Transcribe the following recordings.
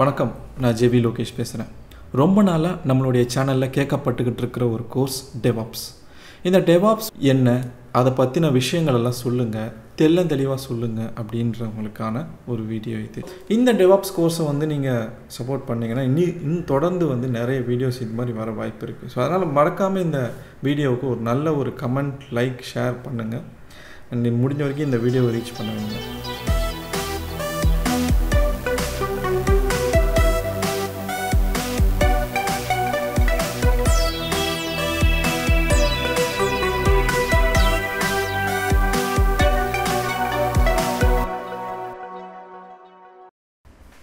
வணக்கம், நான் ஜேவி லோகேஷ் பேசுகிறேன். ரொம்ப நாளாக நம்மளுடைய சேனலில் கேட்கப்பட்டுக்கிட்டு இருக்கிற ஒரு கோர்ஸ் டெவாப்ஸ். இந்த டெவாப்ஸ் என்ன, அதை பற்றின விஷயங்கள் எல்லாம் சொல்லுங்கள், தெளிவாக சொல்லுங்கள் அப்படின்றவங்களுக்கான ஒரு வீடியோ இது. இந்த டெவாப்ஸ் கோர்ஸை நீங்கள் சப்போர்ட் பண்ணிங்கன்னா இன்னும் தொடர்ந்து நிறைய வீடியோஸ் இது மாதிரி வர வாய்ப்பு இருக்குது. ஸோ அதனால் மறக்காமல் இந்த வீடியோவுக்கு ஒரு நல்ல ஒரு கமெண்ட், லைக், ஷேர் பண்ணுங்கள். அண்ட் முடிஞ்ச வரைக்கும் இந்த வீடியோவை ரீச் பண்ணுவீங்க.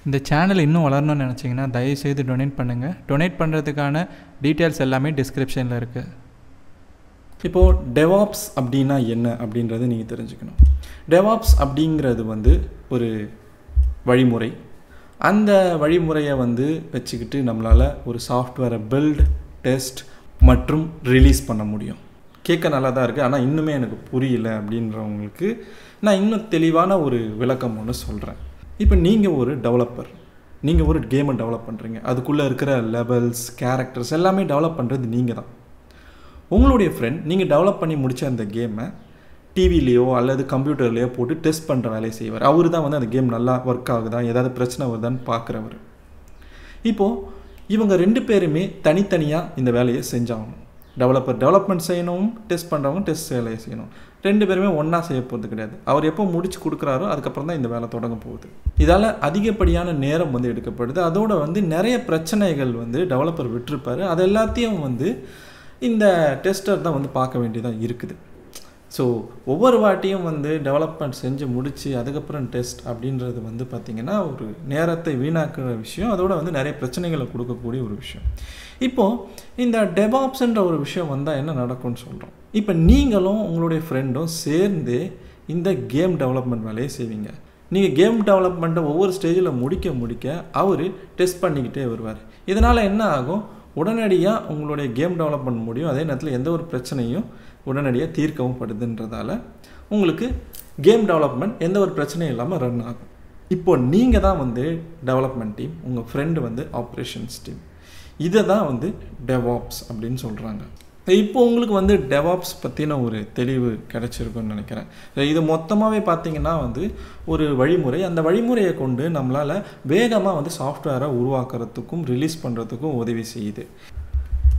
இந்த சேனல் இன்னும் வளரணும்னு நினச்சிங்கன்னா தயவுசெய்து டொனேட் பண்ணுங்கள். டொனேட் பண்ணுறதுக்கான டீட்டெயில்ஸ் எல்லாமே டிஸ்கிரிப்ஷனில் இருக்குது. இப்போது டெவாப்ஸ் அப்படின்னா என்ன அப்படின்றத நீங்கள் தெரிஞ்சுக்கணும். டெவாப்ஸ் அப்படிங்கிறது ஒரு வழிமுறை. அந்த வழிமுறையை வச்சுக்கிட்டு நம்மளால் ஒரு சாஃப்ட்வேரை பில்ட், டெஸ்ட் மற்றும் ரிலீஸ் பண்ண முடியும். கேட்க நல்லா தான் இருக்குது, ஆனால் இன்னுமே எனக்கு புரியல அப்படின்றவங்களுக்கு நான் இன்னும் தெளிவான ஒரு விளக்கம் ஒன்று சொல்கிறேன். இப்போ நீங்கள் ஒரு டெவலப்பர், நீங்கள் ஒரு கேமை டெவலப் பண்ணுறீங்க. அதுக்குள்ளே இருக்கிற லெவல்ஸ், கேரக்டர்ஸ் எல்லாமே டெவலப் பண்ணுறது நீங்கள் தான். உங்களுடைய ஃப்ரெண்ட் நீங்கள் டெவலப் பண்ணி முடித்த அந்த கேமை டிவிலேயோ அல்லது கம்ப்யூட்டர்லேயோ போட்டு டெஸ்ட் பண்ணுற வேலையை செய்வார். அவர் தான் அந்த கேம் நல்லா ஒர்க் ஆகுதா, ஏதாவது பிரச்சனை வருதான்னு பார்க்குறவர். இப்போது இவங்க ரெண்டு பேருமே தனித்தனியாக இந்த வேலையை செஞ்சாகணும். டெவலப்பர் டெவலப்மெண்ட் செய்யணும், டெஸ்ட் பண்ணுறவங்க டெஸ்ட் வேலையை செய்யணும். ரெண்டு பேருமே ஒன்றா செய்ய போகிறது கிடையாது. அவர் எப்போ முடிச்சு கொடுக்குறாரோ அதுக்கப்புறம் தான் இந்த வேலை தொடங்க போகுது. இதால் அதிகப்படியான நேரம் எடுக்கப்படுது. அதோட நிறைய பிரச்சனைகள் டெவலப்பர் விட்டுருப்பார். அது எல்லாத்தையும் இந்த டெஸ்டர் தான் பார்க்க வேண்டியதாக இருக்குது. ஸோ ஒவ்வொரு வாட்டியும் டெவலப்மெண்ட் செஞ்சு முடித்து அதுக்கப்புறம் டெஸ்ட் அப்படின்றது பார்த்திங்கன்னா ஒரு நேரத்தை வீணாக்குற விஷயம். அதோட நிறைய பிரச்சனைகளை கொடுக்கக்கூடிய ஒரு விஷயம். இப்போது இந்த டெவாப்ஸ்ன்ற ஒரு விஷயம் என்ன நடக்கும்னு சொல்கிறோம். இப்போ நீங்களும் உங்களுடைய ஃப்ரெண்டும் சேர்ந்து இந்த கேம் டெவலப்மெண்ட் வேலையை செய்வீங்க. நீங்கள் கேம் டெவலப்மெண்ட்டை ஒவ்வொரு ஸ்டேஜில் முடிக்க அவர் டெஸ்ட் பண்ணிக்கிட்டே வருவார். இதனால் என்ன ஆகும், உடனடியாக உங்களுடைய கேம் டெவலப்மெண்ட் முடியும். அதே நேரத்தில் எந்த ஒரு பிரச்சனையும் உடனடியாக தீர்க்கவும் படுதுன்றதால உங்களுக்கு கேம் டெவலப்மெண்ட் எந்த ஒரு பிரச்சனையும் இல்லாமல் ரன் ஆகும். இப்போது நீங்கள் தான் டெவலப்மெண்ட் டீம், உங்கள் ஃப்ரெண்டு ஆப்ரேஷன்ஸ் டீம். இதை தான் டெவாப்ஸ் அப்படின்னு சொல்கிறாங்க. இப்போ உங்களுக்கு டெவாப்ஸ் பற்றின ஒரு தெளிவு கிடச்சிருக்குன்னு நினைக்கிறேன். இது மொத்தமாகவே பார்த்திங்கன்னா ஒரு வழிமுறை. அந்த வழிமுறையை கொண்டு நம்மளால் வேகமாக சாஃப்ட்வேரை உருவாக்குறதுக்கும் ரிலீஸ் பண்ணுறதுக்கும் உதவி செய்யுது.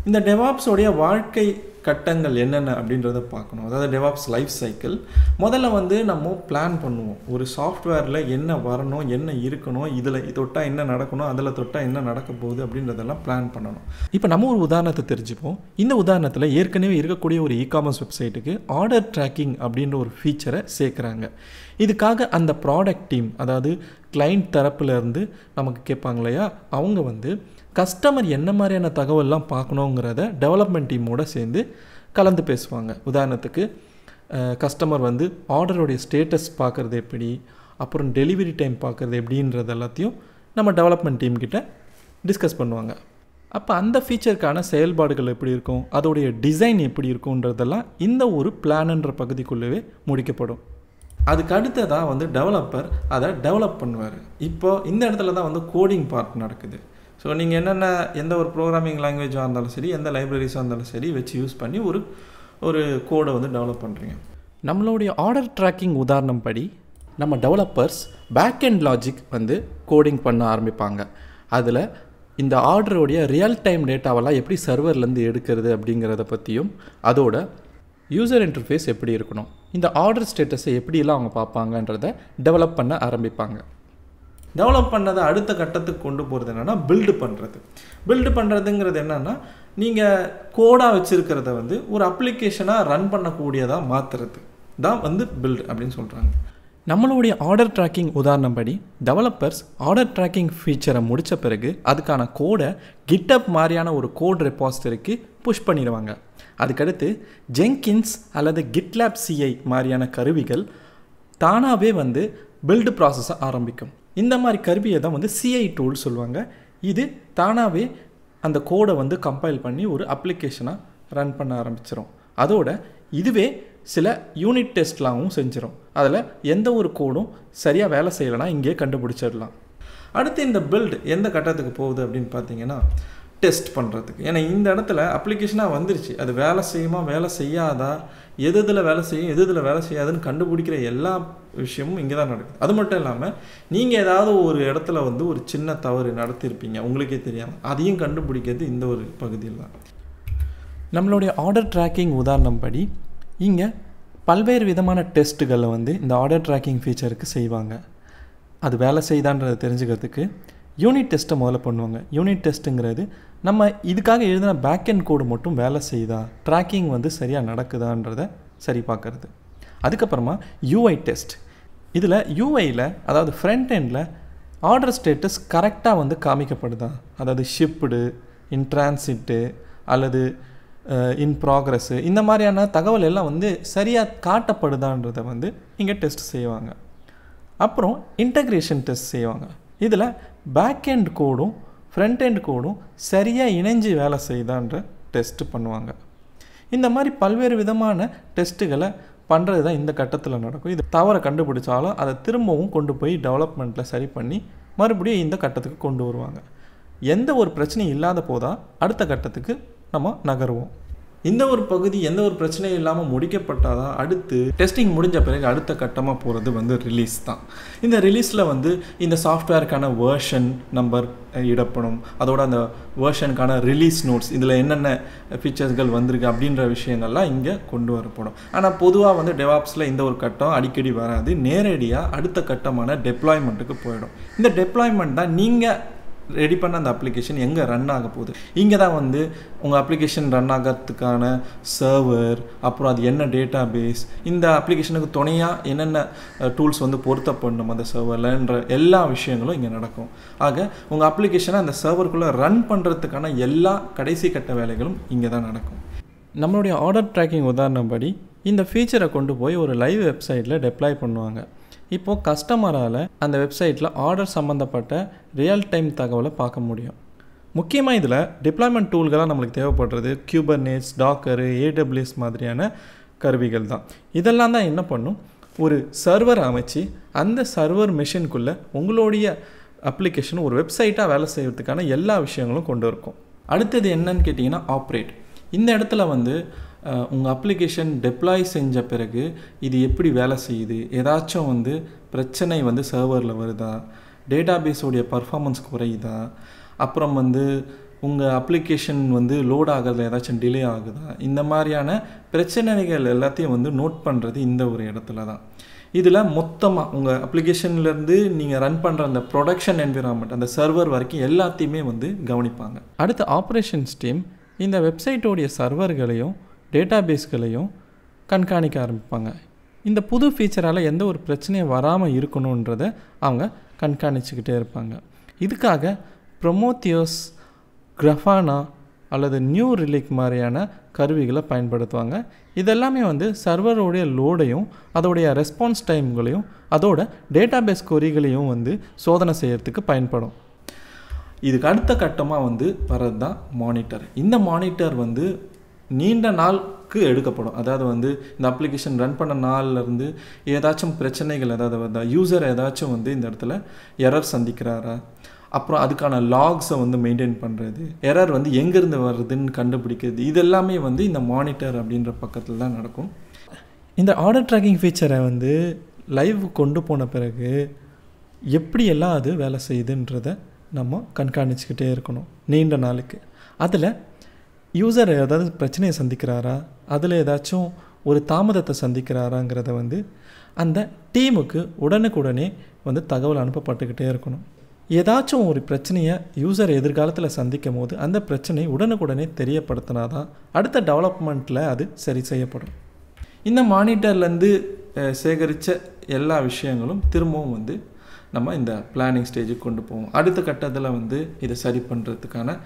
இந்த டெவாப்ஸோடைய வாழ்க்கை கட்டங்கள் என்னென்ன அப்படின்றத பார்க்கணும். அதாவது டெவாப்ஸ் லைஃப் சைக்கிள். முதல்ல நம்ம பிளான் பண்ணுவோம். ஒரு சாஃப்ட்வேரில் என்ன வரணும், என்ன இருக்கணும், இதில் தொட்டால் என்ன நடக்கணும், அதில் தொட்டால் என்ன நடக்க போகுது அப்படின்றதெல்லாம் பிளான் பண்ணணும். இப்போ நம்ம ஒரு உதாரணத்தை தெரிஞ்சுப்போம். இந்த உதாரணத்தில் ஏற்கனவே இருக்கக்கூடிய ஒரு இகாமர்ஸ் வெப்சைட்டுக்கு ஆர்டர் ட்ராக்கிங் அப்படின்ற ஒரு ஃபீச்சரை சேர்க்குறாங்க. இதுக்காக அந்த ப்ராடக்ட் டீம், அதாவது கிளைண்ட் தரப்புலேருந்து நமக்கு கேட்பாங்க இல்லையா, அவங்க கஸ்டமர் என்ன மாதிரியான தகவல்லாம் பார்க்கணுங்கிறத டெவலப்மெண்ட் டீமோடு சேர்ந்து கலந்து பேசுவாங்க. உதாரணத்துக்கு கஸ்டமர் ஆர்டருடைய ஸ்டேட்டஸ் பார்க்குறது எப்படி, அப்புறம் டெலிவரி டைம் பார்க்குறது எப்படின்றது எல்லாத்தையும் நம்ம டெவலப்மெண்ட் டீம்கிட்ட டிஸ்கஸ் பண்ணுவாங்க. அப்போ அந்த ஃபீச்சருக்கான செயல்பாடுகள் எப்படி இருக்கும், அதோடைய டிசைன் எப்படி இருக்குன்றதெல்லாம் இந்த ஒரு பிளான்ன்ற பகுதிக்குள்ளவே முடிக்கப்படும். அதுக்கு அடுத்ததாக டெவலப்பர் அதை டெவலப் பண்ணுவார். இப்போது இந்த இடத்துல தான் கோடிங் பார்ட் நடக்குது. ஸோ நீங்கள் எந்த ஒரு ப்ரோக்ராமிங் லாங்குவேஜாக இருந்தாலும் சரி, எந்த லைப்ரரிஸாக இருந்தாலும் சரி வச்சு யூஸ் பண்ணி ஒரு கோடை டெவலப் பண்ணுறீங்க. நம்மளுடைய ஆர்டர் ட்ராக்கிங் உதாரணம் படி நம்ம developers back end logic coding பண்ண ஆரம்பிப்பாங்க. அதில் இந்த ஆர்டருடைய ரியல் டைம் டேட்டாவெல்லாம் எப்படி சர்வர்லேருந்து எடுக்கிறது அப்படிங்கிறத பற்றியும், அதோட யூசர் இன்டர்ஃபேஸ் எப்படி இருக்கணும், இந்த ஆர்டர் ஸ்டேட்டஸை எப்படியெல்லாம் அவங்க பார்ப்பாங்கன்றதை டெவலப் பண்ண ஆரம்பிப்பாங்க. டெவலப் பண்ணதை அடுத்த கட்டத்துக்கு கொண்டு போகிறது என்னென்னா பில்டு பண்ணுறது. பில்டு பண்ணுறதுங்கிறது என்னென்னா, நீங்கள் கோடாக வச்சுருக்கிறத ஒரு அப்ளிகேஷனாக ரன் பண்ணக்கூடியதாக மாற்றுறது தான் பில்டு அப்படின்னு சொல்கிறாங்க. நம்மளுடைய ஆர்டர் ட்ராக்கிங் உதாரணம் படி டெவலப்பர்ஸ் ஆர்டர் ட்ராக்கிங் ஃபீச்சரை முடித்த பிறகு அதுக்கான கோடை கிட்டப் மாதிரியான ஒரு கோட் ரெபாசிட்டரிக்கு புஷ் பண்ணிடுவாங்க. அதுக்கடுத்து ஜெங்கின்ஸ் அல்லது கிட்லேப் சிஐ மாதிரியான கருவிகள் தானாகவே பில்டு ப்ராசஸை ஆரம்பிக்கும். இந்த மாதிரி கருவியை தான் சிஐ டூல் சொல்லுவாங்க. இது தானாகவே அந்த கோடை கம்பைல் பண்ணி ஒரு அப்ளிகேஷனாக ரன் பண்ண ஆரம்பிச்சிடும். அதோட இதுவே சில யூனிட் டெஸ்ட்லாகவும் செஞ்சிடும். அதில் எந்த ஒரு கோடும் சரியாக வேலை செய்யலைன்னா இங்கே கண்டுபிடிச்சிடலாம். அடுத்து இந்த பில்ட் எந்த கட்டத்துக்கு போகுது அப்படின்னு பார்த்தீங்கன்னா டெஸ்ட் பண்ணுறதுக்கு. ஏன்னா இந்த இடத்துல அப்ளிகேஷனாக வந்துருச்சு, அது வேலை செய்யுமா வேலை செய்யாதா, எதில் வேலை செய்யும் எதில் வேலை செய்யாதுன்னு கண்டுபிடிக்கிற எல்லா விஷயமும் இங்கே தான் நடக்குது. அது மட்டும் இல்லாமல் நீங்கள் ஏதாவது ஒரு இடத்துல வந்து ஒரு சின்ன தவறு நடத்தியிருப்பீங்க உங்களுக்கே தெரியாமல், அதையும் கண்டுபிடிக்கிறது இந்த ஒரு பகுதியில் தான். நம்மளுடைய ஆர்டர் ட்ராக்கிங் உதாரணம் படி இங்கே பல்வேறு விதமான டெஸ்ட்டுகளை வந்து இந்த ஆர்டர் ட்ராக்கிங் ஃபீச்சருக்கு செய்வாங்க. அது வேலை செய்தான்றதை தெரிஞ்சுக்கிறதுக்கு யூனிட் டெஸ்ட்டை முதல்ல பண்ணுவாங்க. யூனிட் டெஸ்ட்டுங்கிறது நம்ம இதுக்காக எழுதின பேக்எண்ட் கோடு மட்டும் வேலை செய்யுதா, ட்ராக்கிங் வந்து சரியாக நடக்குதான்றதை சரி பார்க்குறது. அதுக்கப்புறமா யூஐ டெஸ்ட். இதில் யூஐயில் அதாவது ஃப்ரண்ட் எண்டில் ஆர்டர் ஸ்டேட்டஸ் கரெக்டாக வந்து காமிக்கப்படுதா, அதாவது ஷிப்டு, இன் டிரான்சிட்டு அல்லது இன் ப்ராக்ரஸ்ஸு, இந்த மாதிரியான தகவல் எல்லாம் வந்து சரியாக காட்டப்படுதான்றதை வந்து இங்கே டெஸ்ட் செய்வாங்க. அப்புறம் இன்டகிரேஷன் டெஸ்ட் செய்வாங்க. இதில் பேக்எண்ட் கோடும் ஃப்ரண்ட் எண்ட் கோடும் சரியாக இணைஞ்சு வேலை செய்தான்ற டெஸ்ட்டு பண்ணுவாங்க. இந்த மாதிரி பல்வேறு விதமான டெஸ்ட்டுகளை பண்ணுறது தான் இந்த கட்டத்தில் நடக்கும். இது தவறை கண்டுபிடிச்சாலும் அதை திரும்பவும் கொண்டு போய் டெவலப்மெண்ட்டில் சரி பண்ணி மறுபடியும் இந்த கட்டத்துக்கு கொண்டு வருவாங்க. எந்த ஒரு பிரச்சனையும் இல்லாத போதான் அடுத்த கட்டத்துக்கு நம்ம நகருவோம். இந்த ஒரு பகுதி எந்த ஒரு பிரச்சனையும் இல்லாமல் முடிக்கப்பட்டால் தான் அடுத்து டெஸ்டிங் முடிஞ்ச பிறகு அடுத்த கட்டமாக போகிறது வந்து ரிலீஸ் தான். இந்த ரிலீஸில் வந்து இந்த சாஃப்ட்வேருக்கான வேர்ஷன் நம்பர் இடப்படும், அதோட அந்த வேர்ஷனுக்கான ரிலீஸ் நோட்ஸ், இதில் என்னென்ன ஃபீச்சர்ஸ்கள் வந்திருக்கு அப்படின்ற விஷயங்கள்லாம் இங்கே கொண்டு வரப்படும். ஆனால் பொதுவாக வந்து டெவாப்ஸில் இந்த ஒரு கட்டம் அடிக்கடி வராது, நேரடியாக அடுத்த கட்டமான டெப்ளாய்மெண்ட்டுக்கு போயிடும். இந்த டெப்ளாய்மெண்ட் தான் நீங்கள் ரெடி பண்ண அந்த அப்ளிகேஷன் எங்கே ரன் ஆக போகுது. இங்கே தான் வந்து உங்கள் அப்ளிகேஷன் ரன் ஆகிறதுக்கான சர்வர், அப்புறம் அது என்ன டேட்டா பேஸ், இந்த அப்ளிகேஷனுக்கு துணையாக என்னென்ன டூல்ஸ் வந்து பொருத்தப்படணும் அந்த சர்வர்லன்ற எல்லா விஷயங்களும் இங்கே நடக்கும். ஆக உங்கள் அப்ளிகேஷனை அந்த சர்வருக்குள்ளே ரன் பண்ணுறதுக்கான எல்லா கடைசி கட்ட வேலைகளும் இங்கே தான் நடக்கும். நம்மளுடைய ஆர்டர் ட்ராக்கிங் உதாரணம் படி இந்த ஃபீச்சரை கொண்டு போய் ஒரு லைவ் வெப்சைட்டில் டெப்ளாய் பண்ணுவாங்க. இப்போது கஸ்டமரால் அந்த வெப்சைட்டில் ஆர்டர் சம்மந்தப்பட்ட ரியல் டைம் தகவலை பார்க்க முடியும். முக்கியமாக இதில் டிப்ளாய்மெண்ட் டூல்களாக நம்மளுக்கு தேவைப்படுறது குபர்னெட்ஸ், டாக்கரு, AWS மாதிரியான கருவிகள் தான். இதெல்லாம் தான் என்ன பண்ணும், ஒரு சர்வர் அமைச்சு அந்த சர்வர் மெஷின்குள்ளே உங்களுடைய அப்ளிகேஷன் ஒரு வெப்சைட்டாக வேலை செய்கிறதுக்கான எல்லா விஷயங்களும் கொண்டு இருக்கும். அடுத்தது என்னன்னு கேட்டிங்கன்னா ஆப்ரேட். இந்த இடத்துல வந்து உங்கள் அப்ளிகேஷன் டெப்ளாய் செஞ்ச பிறகு இது எப்படி வேலை செய்யுது, ஏதாச்சும் வந்து பிரச்சனை வந்து சர்வரில் வருதா, டேட்டாபேஸோடைய பர்ஃபார்மன்ஸ் குறையுதா, அப்புறம் வந்து உங்கள் அப்ளிகேஷன் வந்து லோட் ஆகிறதுல ஏதாச்சும் டிலே ஆகுதா, இந்த மாதிரியான பிரச்சனைகள் எல்லாத்தையும் வந்து நோட் பண்ணுறது இந்த ஒரு இடத்துல தான். இதில் மொத்தமாக உங்கள் அப்ளிகேஷன்லேருந்து நீங்கள் ரன் பண்ணுற அந்த ப்ரொடக்ஷன் என்விரான்மெண்ட், அந்த சர்வர் வரைக்கும் எல்லாத்தையுமே வந்து கவனிப்பாங்க. அடுத்த ஆப்ரேஷன்ஸ் டீம் இந்த வெப்சைட்டோடைய சர்வர்களையும் டேட்டாபேஸ்களையும் கண்காணிக்க ஆரம்பிப்பாங்க. இந்த புது ஃபீச்சரால் எந்த ஒரு பிரச்சனையும் வராமல் இருக்கணுன்றதை அவங்க கண்காணிச்சுக்கிட்டே இருப்பாங்க. இதுக்காக ப்ரொமோத்தியோஸ், கிரஃபானா அல்லது நியூ ரிலிக் மாதிரியான கருவிகளை பயன்படுத்துவாங்க. இதெல்லாமே வந்து சர்வருடைய லோடையும் அதோடைய ரெஸ்பான்ஸ் டைம்களையும் அதோட டேட்டாபேஸ் கொரிகளையும் வந்து சோதனை செய்யறதுக்கு பயன்படும். இதுக்கு அடுத்த கட்டமாக வந்து வர்றது தான் மானிட்டர். இந்த மானிட்டர் வந்து நீண்ட நாளுக்கு எடுக்கப்படும். அதாவது வந்து இந்த அப்ளிகேஷன் ரன் பண்ண நாள்லேருந்து ஏதாச்சும் பிரச்சனைகள் ஏதாவது யூசர் ஏதாச்சும் வந்து இந்த இடத்துல எரர் சந்திக்கிறாரா, அப்புறம் அதுக்கான லாக்ஸை வந்து மெயின்டைன் பண்ணுறது, எரர் வந்து எங்கேருந்து வருதுன்னு கண்டுபிடிக்கிறது, இதெல்லாமே வந்து இந்த மானிட்டர் அப்படின்ற பக்கத்தில் தான் நடக்கும். இந்த ஆர்டர் ட்ராக்கிங் ஃபீச்சரை வந்து லைவ் கொண்டு போன பிறகு எப்படியெல்லாம் அது வேலை செய்யுதுன்றதை நம்ம கண்காணிச்சுக்கிட்டே இருக்கணும் நீண்ட நாளுக்கு. அதில் யூசர் ஏதாவது பிரச்சனையை சந்திக்கிறாரா, அதில் ஏதாச்சும் ஒரு தாமதத்தை சந்திக்கிறாராங்கிறத வந்து அந்த டீமுக்கு உடனுக்குடனே வந்து தகவல் அனுப்பப்பட்டுக்கிட்டே இருக்கணும். ஏதாச்சும் ஒரு பிரச்சனையை யூசர் எதிர்காலத்தில் சந்திக்கும் போது அந்த பிரச்சனை உடனுக்குடனே தெரியப்படுத்தினா தான் அடுத்த டெவலப்மெண்ட்டில் அது சரி செய்யப்படும். இந்த மானிட்டர்லேருந்து சேகரித்த எல்லா விஷயங்களும் திரும்பவும் வந்து நம்ம இந்த பிளானிங் ஸ்டேஜுக்கு கொண்டு போவோம். அடுத்த கட்டத்தில் வந்து இதை சரி பண்ணுறதுக்கான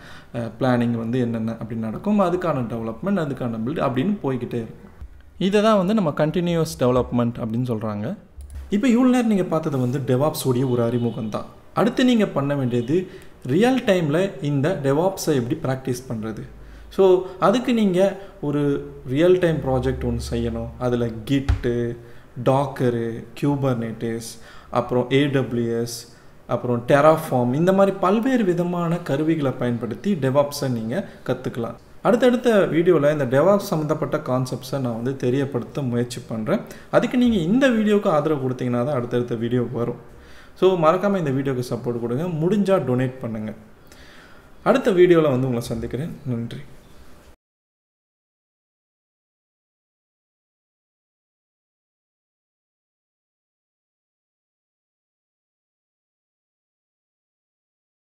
பிளானிங் வந்து என்னென்ன அப்படின்னு நடக்கும், அதுக்கான டெவலப்மெண்ட், அதுக்கான பில்ட் அப்படின்னு போய்கிட்டே இருக்கும். இதை தான் வந்து நம்ம கண்டினியூஸ் டெவலப்மெண்ட் அப்படின்னு சொல்கிறாங்க. இப்போ இவ்வளோ நேரம் நீங்கள் பார்த்தது வந்து டெவாப்ஸோடைய ஒரு அறிமுகம் தான். அடுத்து நீங்கள் பண்ண வேண்டியது ரியல் டைமில் இந்த டெவாப்ஸை எப்படி ப்ராக்டிஸ் பண்ணுறது. ஸோ அதுக்கு நீங்கள் ஒரு ரியல் டைம் ப்ராஜெக்ட் ஒன்று செய்யணும். அதில் கிட்டு, டாக்கரு, குபர்னெட்டிஸ், அப்புறம் AWS, அப்புறம் டெராஃபார்ம், இந்த மாதிரி பல்வேறு விதமான கருவிகளை பயன்படுத்தி டெவாப்ஸை நீங்கள் கற்றுக்கலாம். அடுத்தடுத்த வீடியோவில் இந்த டெவாப்ஸ் சம்மந்தப்பட்ட கான்செப்ட்ஸை நான் வந்து தெரியப்படுத்த முயற்சி பண்ணுறேன். அதுக்கு நீங்கள் இந்த வீடியோவுக்கு ஆதரவு கொடுத்தீங்கன்னா தான் அடுத்தடுத்த வீடியோ வரும். ஸோ மறக்காமல் இந்த வீடியோவுக்கு சப்போர்ட் கொடுங்க, முடிஞ்சால் டொனேட் பண்ணுங்கள். அடுத்த வீடியோவில் வந்து உங்களை சந்திக்கிறேன். நன்றி.